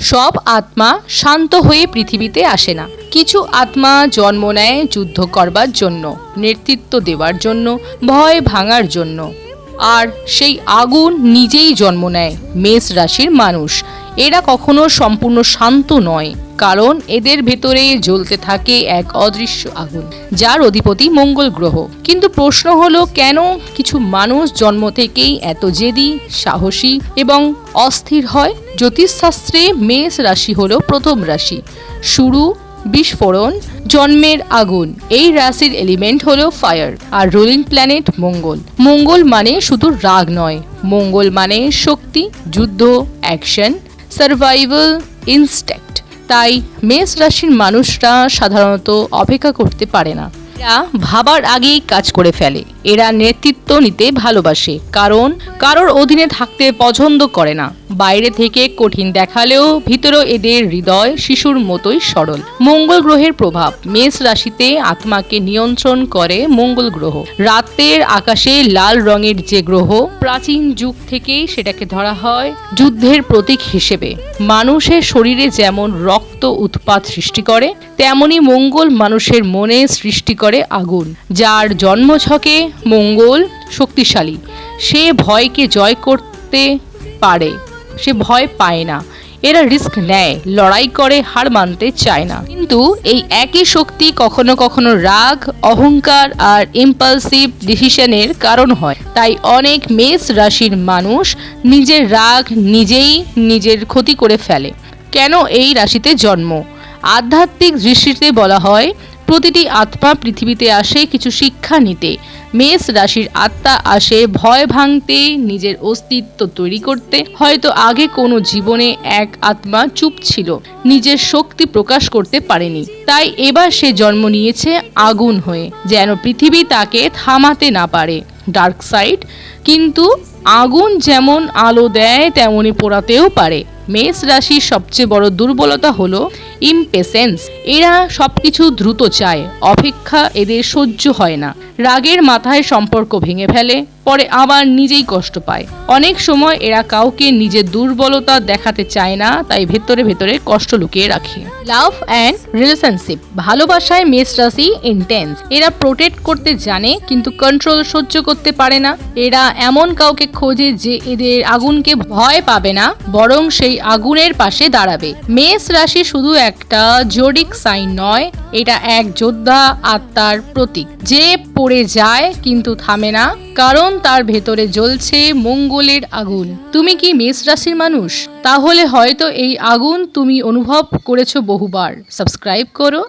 সব আত্মা শান্ত হয়ে পৃথিবীতে আসে না। কিছু আত্মা জন্ম নেয় যুদ্ধ করবার জন্য, নেতৃত্ব দেওয়ার জন্য, ভয় ভাঙার জন্য। আর সেই আগুন নিজেই জন্ম নেয় মেষ রাশির মানুষ। এরা কখনো সম্পূর্ণ শান্ত নয়, কারণ এদের ভেতরে জ্বলতে থাকে এক অদৃশ্য আগুন, যার অধিপতি মঙ্গল গ্রহ। কিন্তু প্রশ্ন হলো, কেন কিছু মানুষ জন্ম থেকেই এত জেদি, সাহসী এবং অস্থির হয়? জ্যোতিষশাস্ত্রে মেষ রাশি হলো প্রথম রাশি, শুরু, বিস্ফোরণ, জন্মের আগুন। এই রাশির এলিমেন্ট হলো ফায়ার, আর রুলিং প্ল্যানেট মঙ্গল। মঙ্গল মানে শুধু রাগ নয়, মঙ্গল মানে শক্তি, যুদ্ধ, অ্যাকশন, সার্ভাইভাল ইনস্ট্যাক্ট। তাই মেষ রাশির মানুষরা সাধারণত অপেক্ষা করতে পারে না। এরা ভাবার আগেই কাজ করে ফেলে। এরা নেতৃত্ব নিতে ভালোবাসে, কারণ কারোর অধীনে থাকতে পছন্দ করে না। বাইরে থেকে কঠিন দেখালেও ভিতরে এদের হৃদয় শিশুর মতোই সরল। মঙ্গল গ্রহের প্রভাব। মেষ রাশিতে আত্মাকে নিয়ন্ত্রণ করে মঙ্গল গ্রহ। রাতের আকাশে লাল রঙের যে গ্রহ, প্রাচীন যুগ থেকেই সেটাকে ধরা হয় যুদ্ধের প্রতীক হিসেবে। মানুষের শরীরে যেমন রক্ত উৎপাত সৃষ্টি করে, তেমনি মঙ্গল মানুষের মনে সৃষ্টি করে আগুন। যার জন্মছকে মঙ্গল শক্তিশালী, সে ভয়কে জয় করতে পারে, সে ভয় পায় না। এরা রিস্ক নেয়, লড়াই করে, হার মানতে চায় না। কিন্তু এই একই শক্তি কখনো কখনো রাগ, অহংকার আর ইম্পালসিভ ডিসিশনের কারণ হয়। তাই অনেক মেষ রাশির মানুষ নিজের রাগ নিজেই নিজের ক্ষতি করে ফেলে। কেন এই রাশিতে জন্ম? আধ্যাত্মিক দৃষ্টিতে বলা হয়, প্রতিটি আত্মা পৃথিবীতে আসে কিছু শিক্ষা নিতে। মেষ রাশির আত্মা আসে ভয় ভাঙতে, নিজের অস্তিত্ব তৈরি করতে। হয়তো আগে কোনো জীবনে এক আত্মা চুপ ছিল, নিজের শক্তি প্রকাশ করতে পারেনি, তাই এবার সে জন্ম নিয়েছে আগুন হয়ে, যেন পৃথিবী তাকে থামাতে না পারে। Dark side. কিন্তু আগুন যেমন আলো দেয় তেমনি পোড়াতেও পারে। মেষ রাশির সবচেয়ে বড় দুর্বলতা হলো ইমপেশেন্স। এরা সবকিছু দ্রুত চায়, অপেক্ষা এদের সহ্য হয় না। রাগের মাথায় সম্পর্ক ভেঙে ফেলে, পরে আবার নিজেই কষ্ট পায়। অনেক সময় এরা কাউকে নিজের দুর্বলতা দেখাতে চায় না, তাই ভেতরে ভেতরে কষ্ট লুকিয়ে রাখে। Love and relationship. ভালোবাসায় মেষ রাশি ইন্টেন্স। এরা প্রোটেক্ট করতে জানে, কিন্তু কন্ট্রোল সহ্য করতে পারে না। এরা এমন কাউকে খোঁজে যে এদের আগুনকে ভয় পাবে না, বরং সেই আগুনের পাশে দাঁড়াবে। মেষ রাশি শুধু একটা জোডিক সাইন নয়, এটা এক যোদ্ধা আত্মার প্রতীক, যে পড়ে যায় কিন্তু থামে না, কারণ তার ভেতরে জ্বলছে মঙ্গলের আগুন। তুমি কি মেষ রাশির মানুষ? তাহলে হয়তো এই আগুন তুমি অনুভব করেছো বহুবার। সাবস্ক্রাইব করো।